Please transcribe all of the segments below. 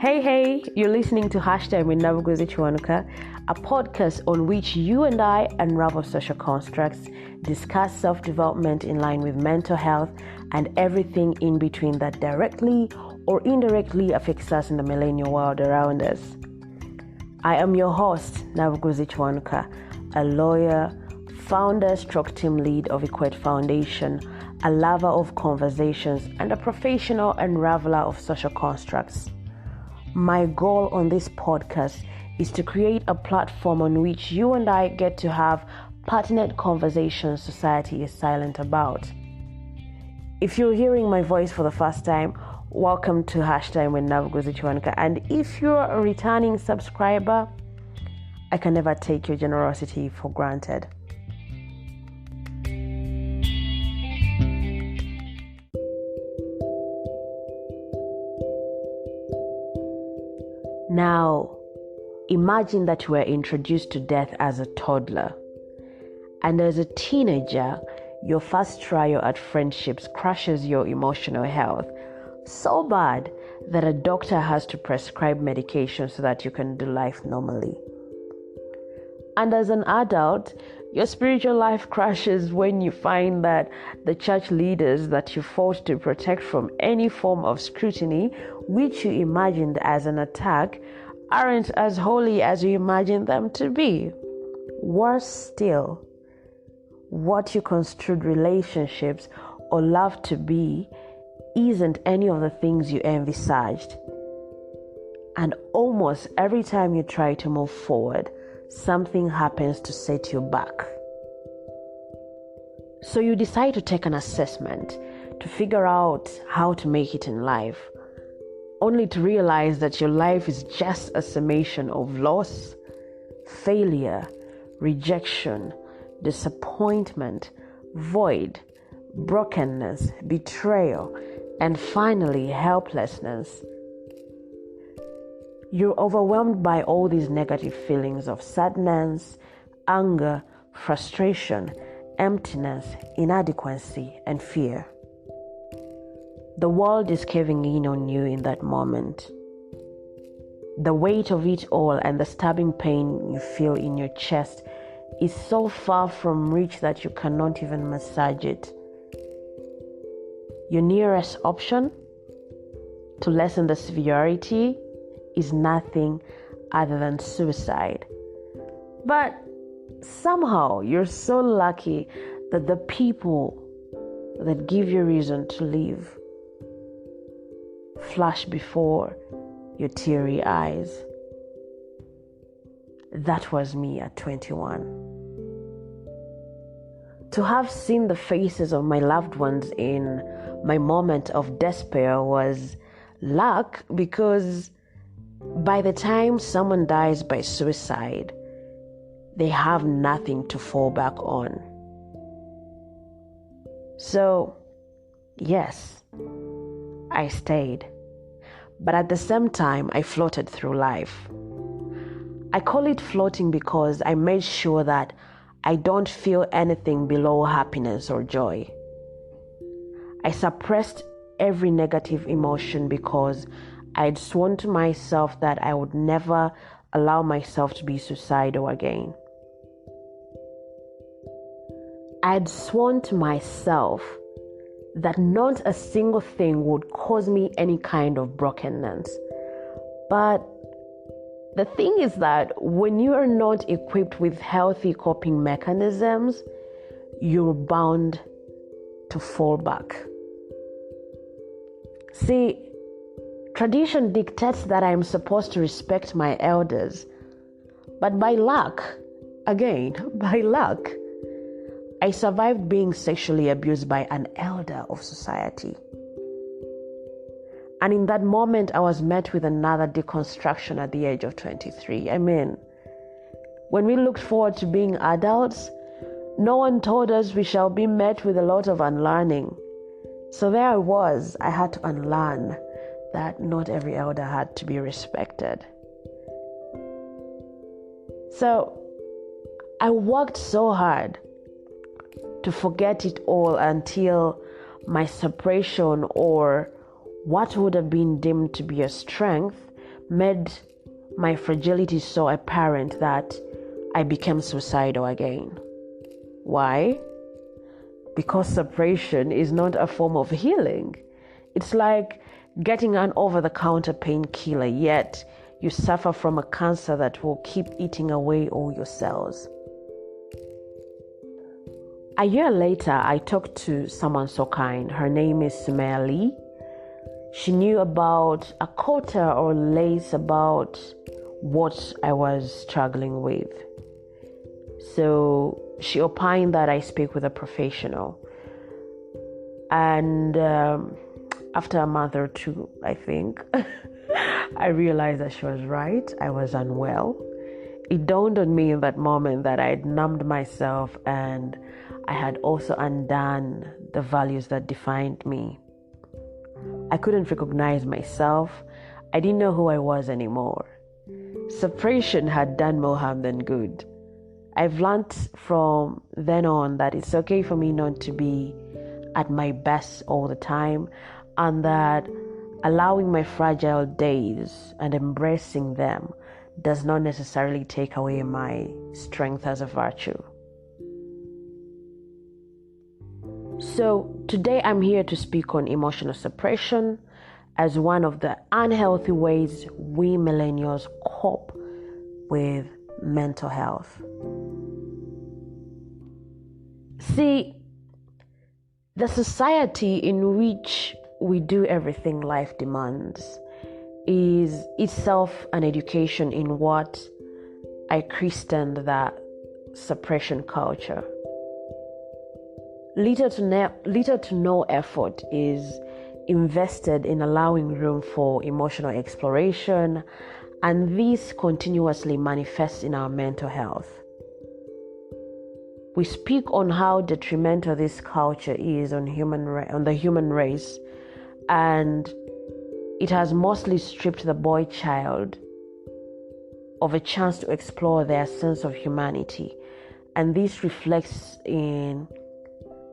Hey, you're listening to Hashtag with Nabuguzi Kiwanuka, a podcast on which you and I unravel social constructs, discuss self-development in line with mental health, and everything in between that directly or indirectly affects us in the millennial world around us. I am your host, Nabuguzi Kiwanuka, a lawyer, founder / team lead of Equate Foundation, a lover of conversations, and a professional unraveler of social constructs. My goal on this podcast is to create a platform on which you and I get to have pertinent conversations society is silent about. If you're hearing my voice for the first time, welcome to Hashtag with Nabuguzi Kiwanuka. And if you're a returning subscriber, I can never take your generosity for granted. Now, imagine that you were introduced to death as a toddler. And as a teenager, your first trial at friendships crushes your emotional health so bad that a doctor has to prescribe medication so that you can do life normally. And as an adult, your spiritual life crashes when you find that the church leaders that you fought to protect from any form of scrutiny, which you imagined as an attack, aren't as holy as you imagined them to be. Worse still, what you construed relationships or love to be isn't any of the things you envisaged. And almost every time you try to move forward, something happens to set you back. So you decide to take an assessment to figure out how to make it in life, only to realize that your life is just a summation of loss, failure, rejection, disappointment, void, brokenness, betrayal, and finally helplessness. You're overwhelmed by all these negative feelings of sadness, anger, frustration, emptiness, inadequacy, and fear. The world is caving in on you in that moment. The weight of it all and the stabbing pain you feel in your chest is so far from reach that you cannot even massage it. Your nearest option to lessen the severity is nothing other than suicide. But somehow you're so lucky that the people that give you reason to live flash before your teary eyes. That was me at 21. To have seen the faces of my loved ones in my moment of despair was luck, because by the time someone dies by suicide, they have nothing to fall back on. So, yes, I stayed. But at the same time, I floated through life. I call it floating because I made sure that I don't feel anything below happiness or joy. I suppressed every negative emotion because I'd sworn to myself that I would never allow myself to be suicidal again. I'd sworn to myself that not a single thing would cause me any kind of brokenness. But the thing is that when you are not equipped with healthy coping mechanisms, you're bound to fall back. See, tradition dictates that I'm supposed to respect my elders. But by luck, I survived being sexually abused by an elder of society. And in that moment, I was met with another deconstruction at the age of 23. When we looked forward to being adults, no one told us we shall be met with a lot of unlearning. So there I was. I had to unlearn that not every elder had to be respected. So I worked so hard to forget it all until my separation, or what would have been deemed to be a strength, made my fragility so apparent that I became suicidal again. Why? Because separation is not a form of healing. It's like getting an over-the-counter painkiller, yet you suffer from a cancer that will keep eating away all your cells. A year later, I talked to someone so kind. Her name is Sumaya Lee. She knew about a quarter or less about what I was struggling with. So she opined that I speak with a professional. And after a month or two, I think, I realized that she was right. I was unwell. It dawned on me in that moment that I had numbed myself and I had also undone the values that defined me. I couldn't recognize myself. I didn't know who I was anymore. Separation had done more harm than good. I've learned from then on that it's okay for me not to be at my best all the time, and that allowing my fragile days and embracing them does not necessarily take away my strength as a virtue. So today I'm here to speak on emotional suppression as one of the unhealthy ways we millennials cope with mental health. See, the society in which we do everything life demands is itself an education in what I christened the suppression culture. Little to no effort is invested in allowing room for emotional exploration, and this continuously manifests in our mental health. We speak on how detrimental this culture is on the human race, and it has mostly stripped the boy child of a chance to explore their sense of humanity, and this reflects in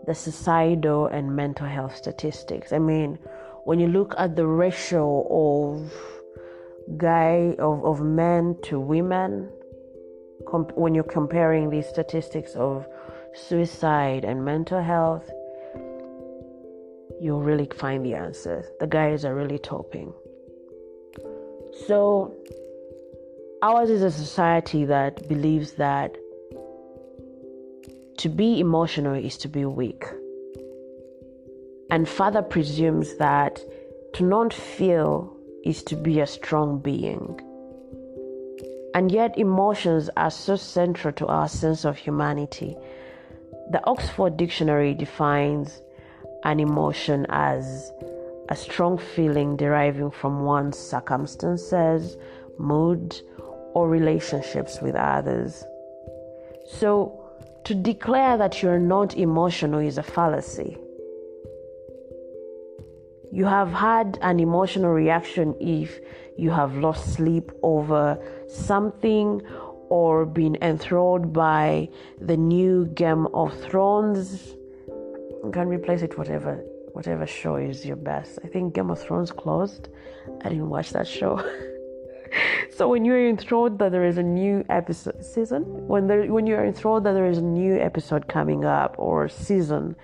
the societal and mental health statistics. I mean, when you look at the ratio of men to women, when you're comparing these statistics of suicide and mental health, you'll really find the answers. The guys are really topping. So ours is a society that believes that to be emotional is to be weak, and further presumes that to not feel is to be a strong being. And yet emotions are so central to our sense of humanity. The Oxford Dictionary defines an emotion as a strong feeling deriving from one's circumstances, mood, or relationships with others. So, to declare that you're not emotional is a fallacy. You have had an emotional reaction if you have lost sleep over something or been enthralled by the new Game of Thrones. You can replace it whatever show is your best. I think Game of Thrones closed. I didn't watch that show. So when you're enthralled that there is a new when you're enthralled that there is a new episode coming up or season,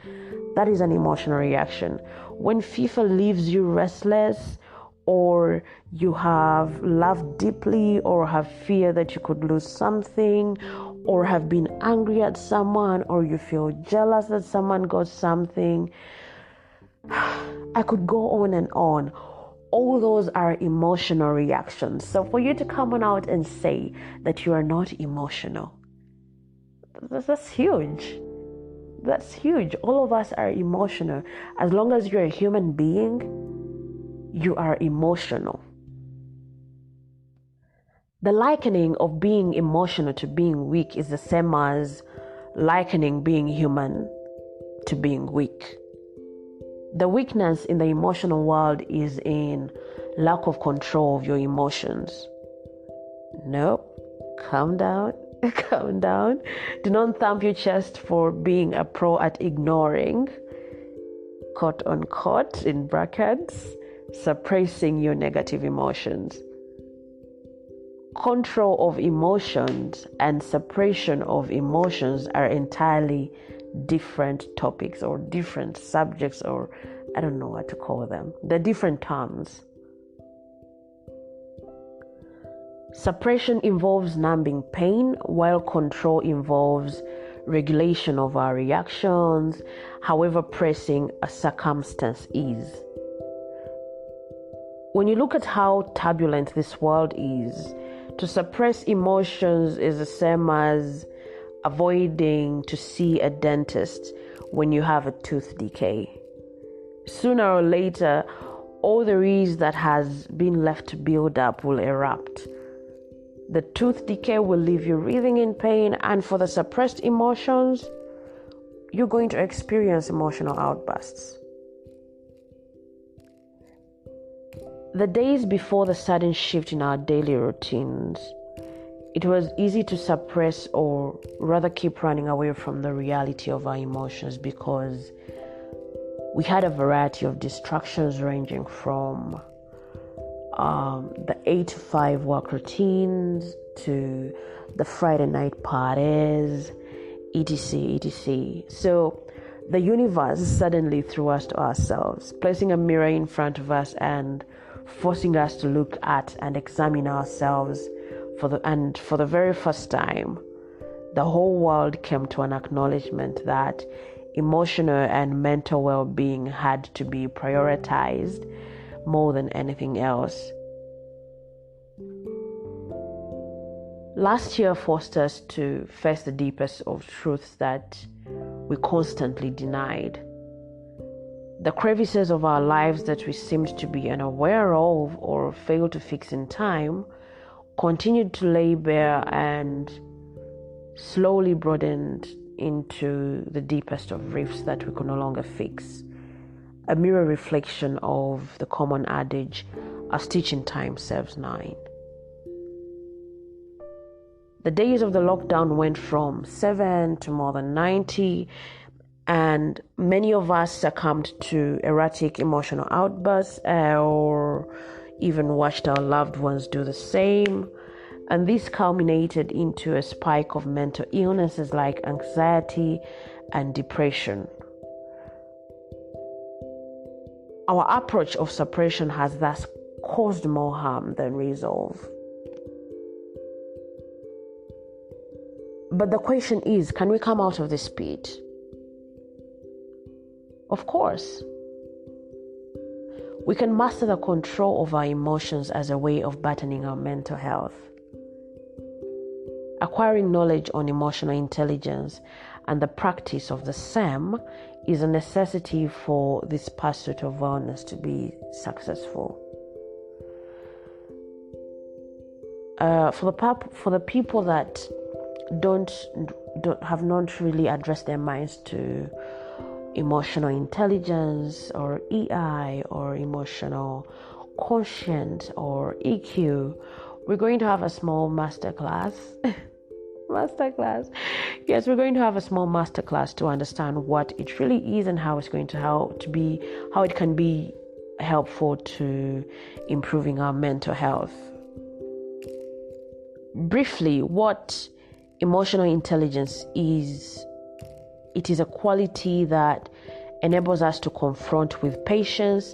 that is an emotional reaction. When FIFA leaves you restless, or you have loved deeply, or have fear that you could lose something, or have been angry at someone, or you feel jealous that someone got something, I could go on and on. All those are emotional reactions. So for you to come on out and say that you are not emotional, that's huge. That's huge. All of us are emotional. As long as you're a human being, you are emotional. The likening of being emotional to being weak is the same as likening being human to being weak. The weakness in the emotional world is in lack of control of your emotions. No, calm down, calm down. Do not thump your chest for being a pro at ignoring, quote unquote, in brackets, suppressing your negative emotions. control of emotions and suppression of emotions are entirely different topics or different subjects, or I don't know what to call them. They're different terms. Suppression involves numbing pain, while control involves regulation of our reactions, however pressing a circumstance is. When you look at how turbulent this world is, to suppress emotions is the same as avoiding to see a dentist when you have a tooth decay. Sooner or later, all the is that has been left to build up will erupt. The tooth decay will leave you writhing in pain, and for the suppressed emotions, you're going to experience emotional outbursts. The days before the sudden shift in our daily routines, it was easy to suppress or rather keep running away from the reality of our emotions because we had a variety of distractions ranging from the 8 to 5 work routines to the Friday night parties, etc. So the universe suddenly threw us to ourselves, placing a mirror in front of us and forcing us to look at and examine ourselves for the very first time. The whole world came to an acknowledgement that emotional and mental well-being had to be prioritized more than anything else. Last year forced us to face the deepest of truths that we constantly denied. The crevices of our lives that we seemed to be unaware of or failed to fix in time continued to lay bare and slowly broadened into the deepest of rifts that we could no longer fix. A mirror reflection of the common adage, a stitch in time saves 9. The days of the lockdown went from 7 to more than 90, and many of us succumbed to erratic emotional outbursts or even watched our loved ones do the same. And this culminated into a spike of mental illnesses like anxiety and depression. Our approach of suppression has thus caused more harm than resolve. But the question is, can we come out of this pit? Of course. We can master the control of our emotions as a way of battening our mental health. Acquiring knowledge on emotional intelligence and the practice of the same is a necessity for this pursuit of wellness to be successful. For the people that don't have not really addressed their minds to emotional intelligence or EI or emotional quotient or EQ, we're going to have a small masterclass. Yes, we're going to have a small masterclass to understand what it really is and how it's going to how it can be helpful to improving our mental health. Briefly, what emotional intelligence is, it is a quality that enables us to confront with patience,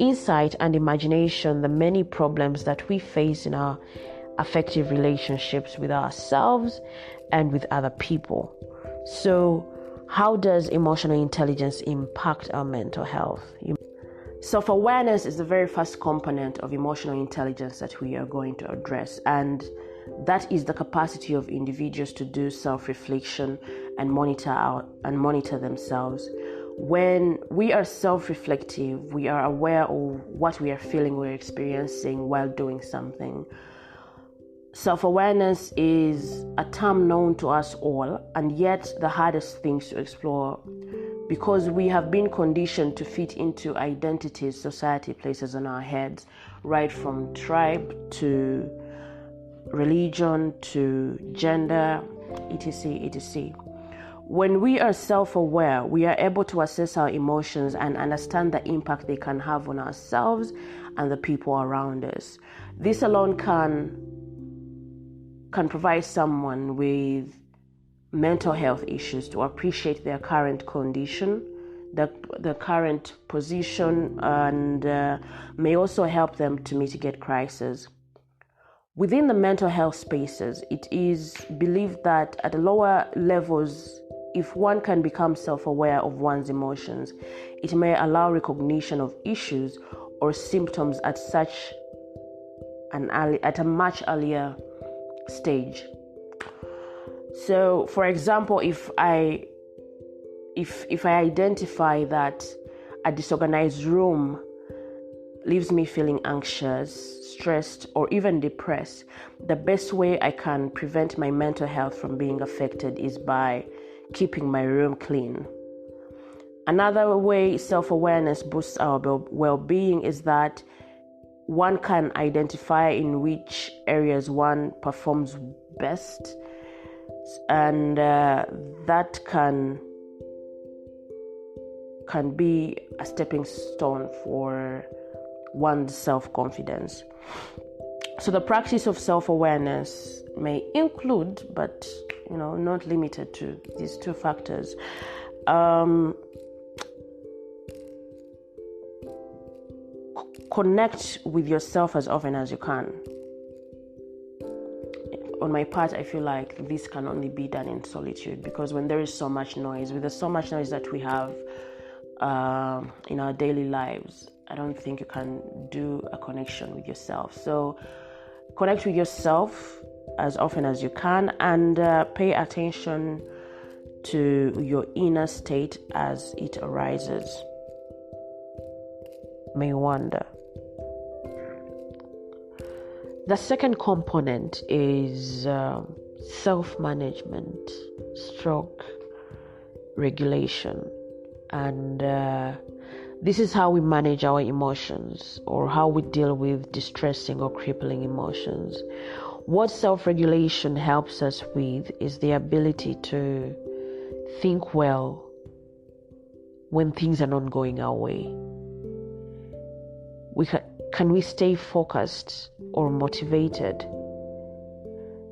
insight, and imagination the many problems that we face in our affective relationships with ourselves and with other people. So, how does emotional intelligence impact our mental health? Self-awareness is the very first component of emotional intelligence that we are going to address, and that is the capacity of individuals to do self-reflection and monitor themselves. When we are self-reflective, we are aware of what we are feeling, we're experiencing while doing something. Self-awareness is a term known to us all, and yet the hardest things to explore because we have been conditioned to fit into identities society places on our heads, right from tribe to religion to gender, etc. When we are self-aware, we are able to assess our emotions and understand the impact they can have on ourselves and the people around us. This alone can can provide someone with mental health issues to appreciate their current condition, the current position, and may also help them to mitigate crises. Within the mental health spaces, it is believed that at the lower levels, if one can become self-aware of one's emotions, it may allow recognition of issues or symptoms at a much earlier stage. So, for example, if I identify that a disorganized room leaves me feeling anxious, stressed, or even depressed, the best way I can prevent my mental health from being affected is by keeping my room clean. Another way self-awareness boosts our well-being is that one can identify in which areas one performs best, and that can be a stepping stone for one's self-confidence. So the practice of self-awareness may include, but not limited to, these two factors. Connect with yourself as often as you can. On my part, I feel like this can only be done in solitude, because when there is so much noise, that we have in our daily lives, I don't think you can do a connection with yourself. So connect with yourself as often as you can, and pay attention to your inner state as it arises. May wonder. The second component is self-management, stroke regulation, and this is how we manage our emotions, or how we deal with distressing or crippling emotions. What self-regulation helps us with is the ability to think well when things are not going our way. Can we stay focused or motivated?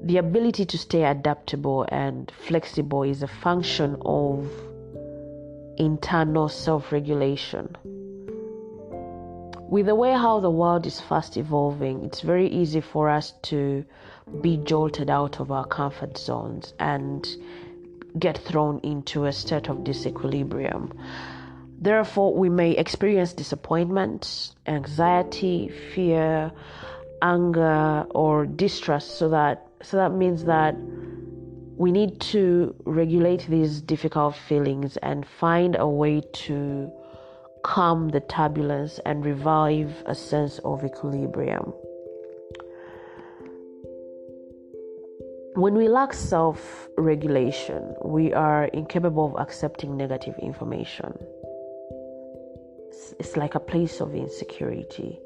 The ability to stay adaptable and flexible is a function of internal self-regulation. With the way how the world is fast evolving, it's very easy for us to be jolted out of our comfort zones and get thrown into a state of disequilibrium. Therefore, we may experience disappointment, anxiety, fear, anger, or distress. So that means that we need to regulate these difficult feelings and find a way to calm the turbulence and revive a sense of equilibrium. When we lack self-regulation, we are incapable of accepting negative information. It's like a place of insecurity.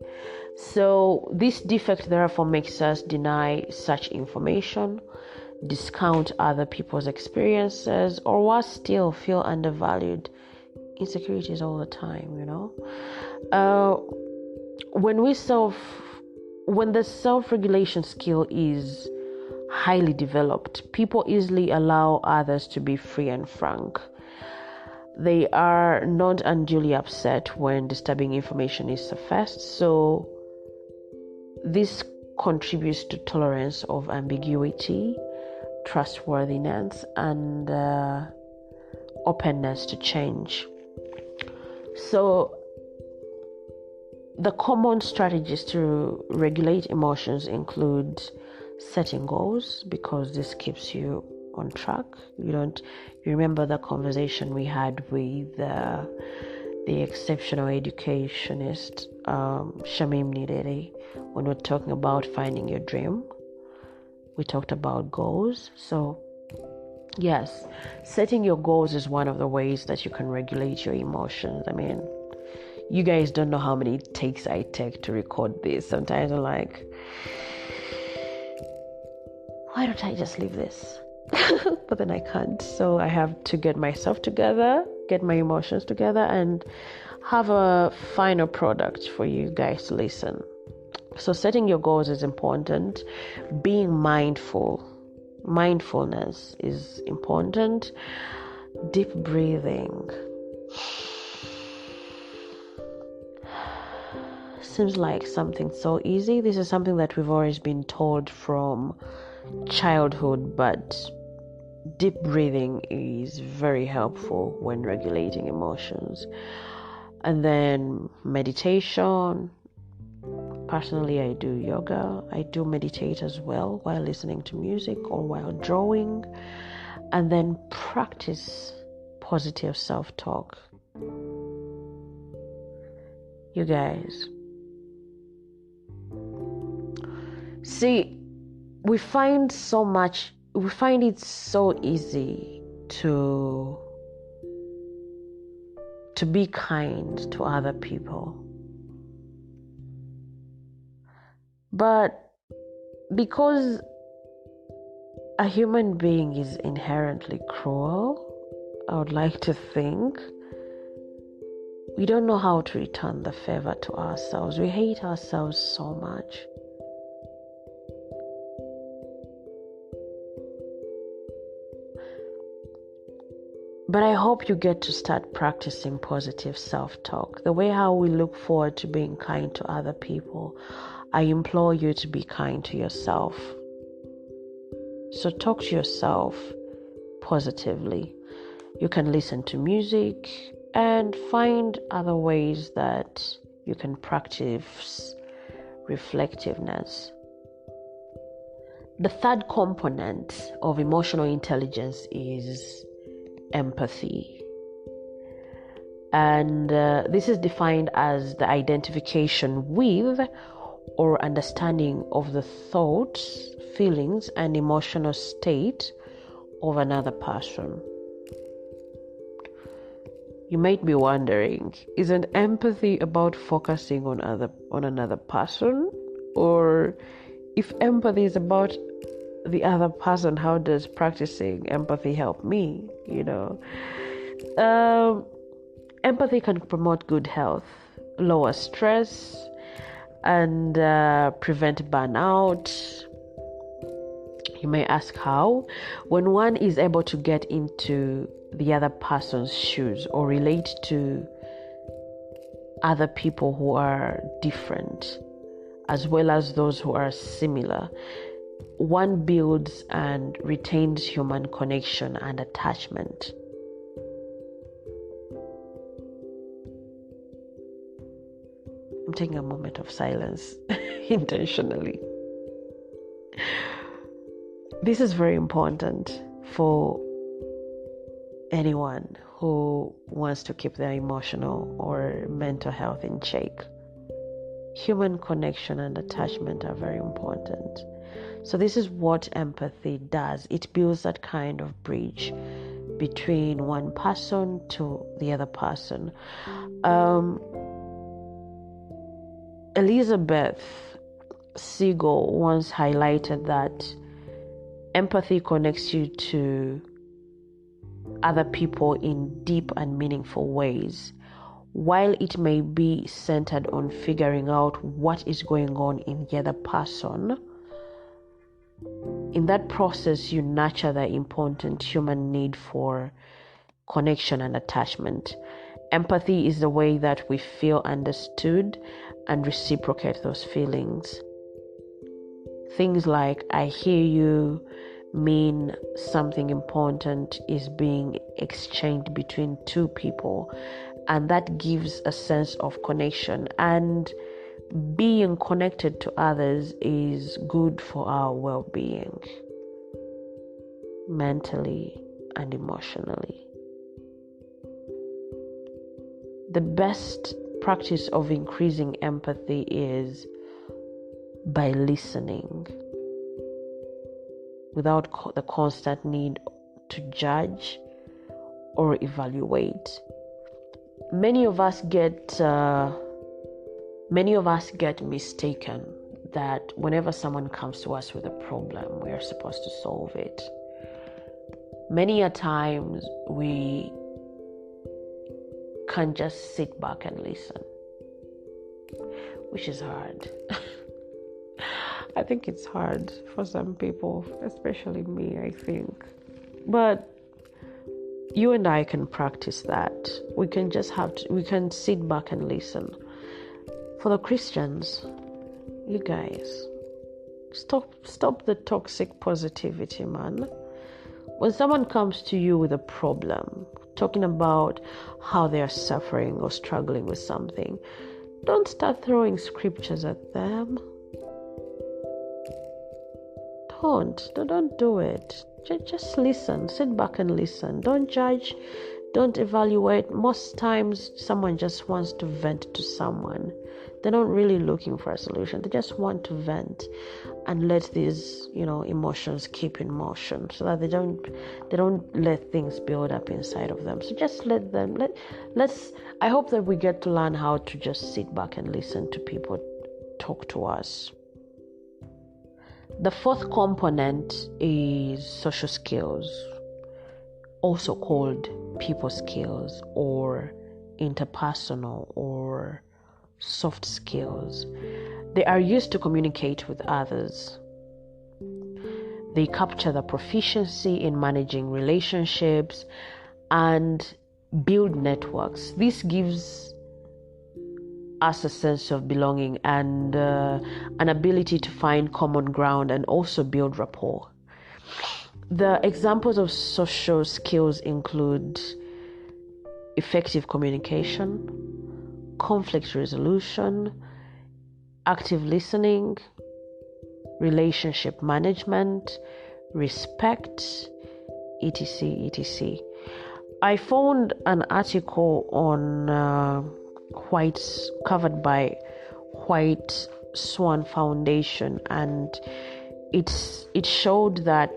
So this defect therefore makes us deny such information, discount other people's experiences, or worse still, feel undervalued. Insecurities all the time, When the self-regulation skill is highly developed, people easily allow others to be free and frank. They are not unduly upset when disturbing information is surfaced, so this contributes to tolerance of ambiguity, trustworthiness, and openness to change. So the common strategies to regulate emotions include setting goals, because this keeps you on track. You remember the conversation we had with the exceptional educationist Shamim Nidere when we're talking about finding your dream. We talked about goals. So yes, setting your goals is one of the ways that you can regulate your emotions. I mean, you guys don't know how many takes I take to record this. Sometimes I'm like, why don't I just leave this? But then I can't. So I have to get myself together, get my emotions together, and have a final product for you guys to listen. So setting your goals is important. Being mindfulness is important. Deep breathing. Seems like something so easy. This is something that we've always been told from childhood, but deep breathing is very helpful when regulating emotions. And then meditation. Personally, I do yoga. I do meditate as well while listening to music or while drawing. And then practice positive self-talk. You guys, see, we find it so easy to be kind to other people. But because a human being is inherently cruel, I would like to think we don't know how to return the favor to ourselves. We hate ourselves so much. But I hope you get to start practicing positive self-talk. The way how we look forward to being kind to other people, I implore you to be kind to yourself. So talk to yourself positively. You can listen to music and find other ways that you can practice reflectiveness. The third component of emotional intelligence is empathy. And this is defined as the identification with or understanding of the thoughts, feelings, and emotional state of another person. You might be wondering, isn't empathy about focusing on another person? Or if empathy is about the other person, how does practicing empathy help me? Empathy can promote good health, lower stress, and prevent burnout. You may ask how. When one is able to get into the other person's shoes or relate to other people who are different as well as those who are similar, one builds and retains human connection and attachment. I'm taking a moment of silence intentionally. This is very important for anyone who wants to keep their emotional or mental health in check. Human connection and attachment are very important. So this is what empathy does. It builds that kind of bridge between one person to the other person. Elizabeth Siegel once highlighted that empathy connects you to other people in deep and meaningful ways. While it may be centered on figuring out what is going on in the other person, in that process you nurture the important human need for connection and attachment. Empathy is the way that we feel understood and reciprocate those feelings. Things like "I hear you" mean something important is being exchanged between two people, and that gives a sense of connection, and being connected to others is good for our well-being, mentally and emotionally. The best practice of increasing empathy is by listening without the constant need to judge or evaluate. Many of us get mistaken that whenever someone comes to us with a problem, we are supposed to solve it. Many a times we can just sit back and listen, which is hard. I think it's hard for some people, especially me, I think. But you and I can practice that. We can sit back and listen. For the Christians, you guys, stop the toxic positivity, man. When someone comes to you with a problem, talking about how they are suffering or struggling with something, don't start throwing scriptures at them. Don't do it. Just listen. Sit back and listen. Don't judge. Don't evaluate. Most times, someone just wants to vent to someone. They're not really looking for a solution. They just want to vent and let these, emotions keep in motion, so that they don't let things build up inside of them. So just let them. I hope that we get to learn how to just sit back and listen to people talk to us. The fourth component is social skills, also called people skills or interpersonal or soft skills. They are used to communicate with others. They capture the proficiency in managing relationships and build networks. This gives us a sense of belonging and an ability to find common ground and also build rapport. The examples of social skills include effective communication, conflict resolution, active listening, relationship management, respect, etc. I found an article on covered by White Swan Foundation, and it showed that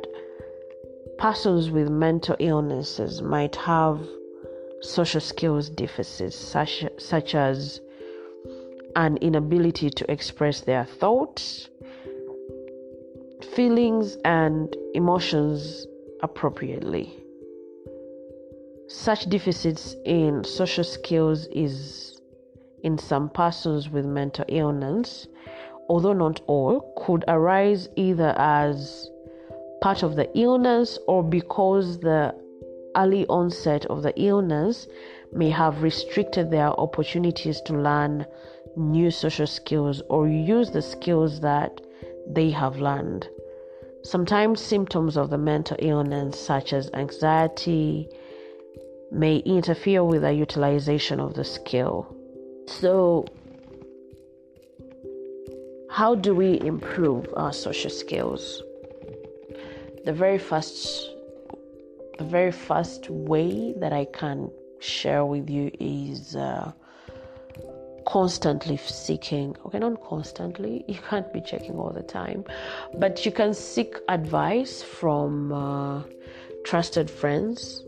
persons with mental illnesses might have social skills deficits such as an inability to express their thoughts, feelings, and emotions appropriately. Such deficits in social skills is in some persons with mental illness, although not all, could arise either as part of the illness or because the early onset of the illness may have restricted their opportunities to learn new social skills or use the skills that they have learned. Sometimes symptoms of the mental illness, such as anxiety, may interfere with the utilization of the skill. So, how do we improve our social skills? The very first way that I can share with you is constantly seeking. Okay, not constantly. You can't be checking all the time, but you can seek advice from trusted friends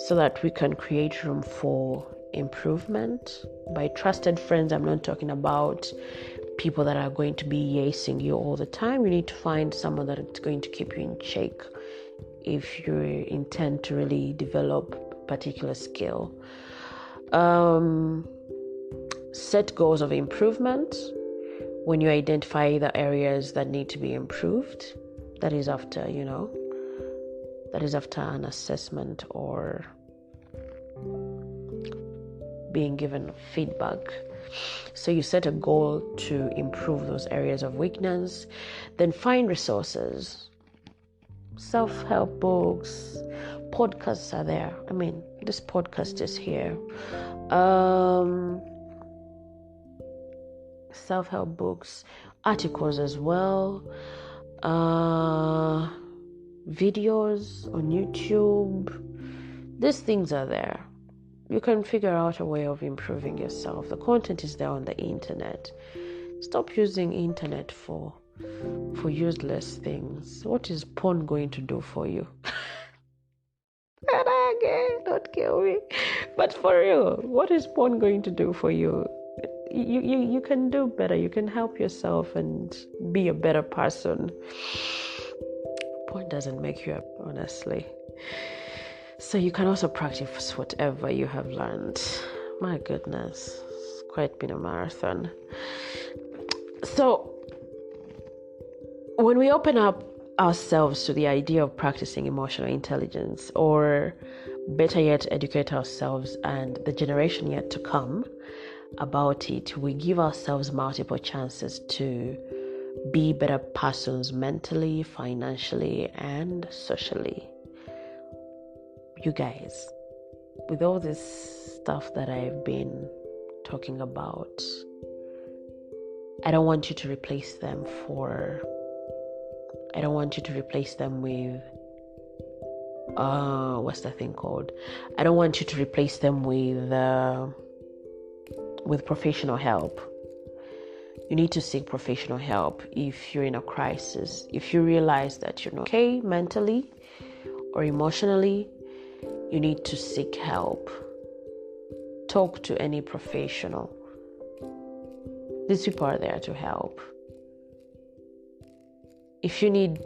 so that we can create room for improvement. By trusted friends, I'm not talking about people that are going to be yesing you all the time. You need to find someone that is going to keep you in check if you intend to really develop a particular skill. Set goals of improvement when you identify the areas that need to be improved. That is after an assessment or being given feedback. So you set a goal to improve those areas of weakness. Then find resources. Self-help books, podcasts are there. I mean, this podcast is here. Self-help books, articles as well, videos on YouTube. These things are there. You can figure out a way of improving yourself. The content is there on the internet. Stop using internet for useless things. What is porn going to do for you? And again, don't kill me. But for real, what is porn going to do for you? You can do better. You can help yourself and be a better person. Porn doesn't make you up, honestly. So you can also practice whatever you have learned. My goodness, it's quite been a marathon. So when we open up ourselves to the idea of practicing emotional intelligence, or better yet, educate ourselves and the generation yet to come about it, we give ourselves multiple chances to be better persons mentally, financially, and socially. You guys, with all this stuff that I've been talking about, I don't want you to replace them with what's that thing called? I don't want you to replace them with professional help. You need to seek professional help if you're in a crisis. If you realize that you're not okay mentally or emotionally, you need to seek help. Talk to any professional. These people are there to help. If you need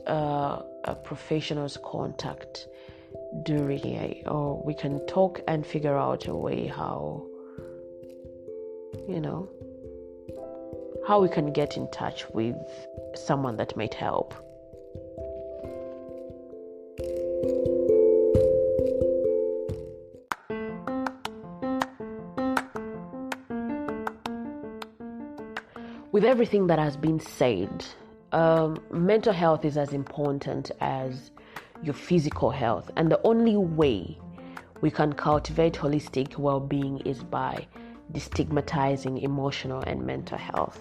a professional's contact, do reach me, or we can talk and figure out a way how we can get in touch with someone that might help. With everything that has been said, mental health is as important as your physical health, and the only way we can cultivate holistic well-being is by destigmatizing emotional and mental health.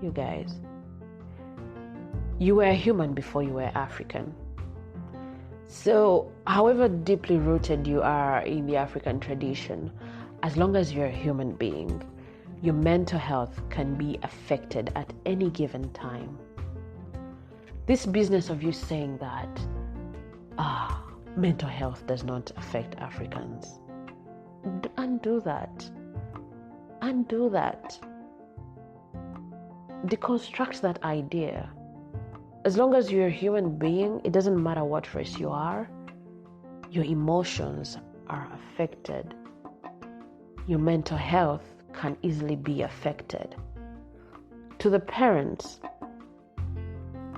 You guys, you were a human before you were African. So, however deeply rooted you are in the African tradition, as long as you're a human being, your mental health can be affected at any given time. This business of you saying that mental health does not affect Africans, undo that. Deconstruct that idea. As long as you're a human being, it doesn't matter what race you are, your emotions are affected. Your mental health can easily be affected. To the parents,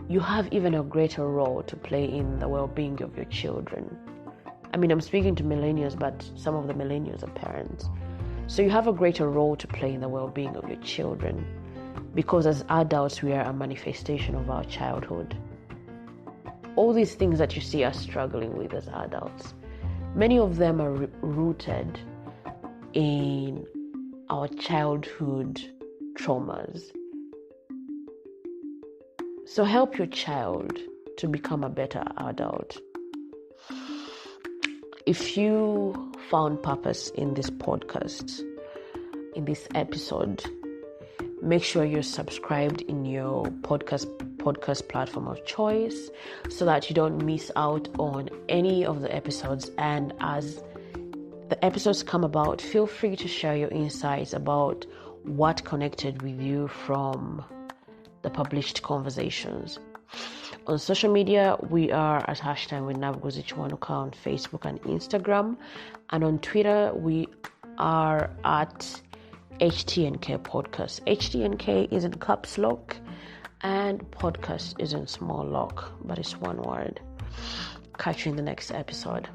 you have even a greater role to play in the well-being of your children. I mean, I'm speaking to millennials, but some of the millennials are parents. So you have a greater role to play in the well-being of your children, because as adults, we are a manifestation of our childhood. All these things that you see us struggling with as adults, many of them are rooted in our childhood traumas. So help your child to become a better adult. If you found purpose in this podcast, in this episode, make sure you're subscribed in your podcast platform of choice so that you don't miss out on any of the episodes. And as the episodes come about, feel free to share your insights about what connected with you from the published conversations. On social media, we are at #Nabuguzi Kiwanuka on Facebook and Instagram. And on Twitter, we are at HTNK Podcast. HTNK is in caps lock and podcast is in small lock, but it's one word. Catch you in the next episode.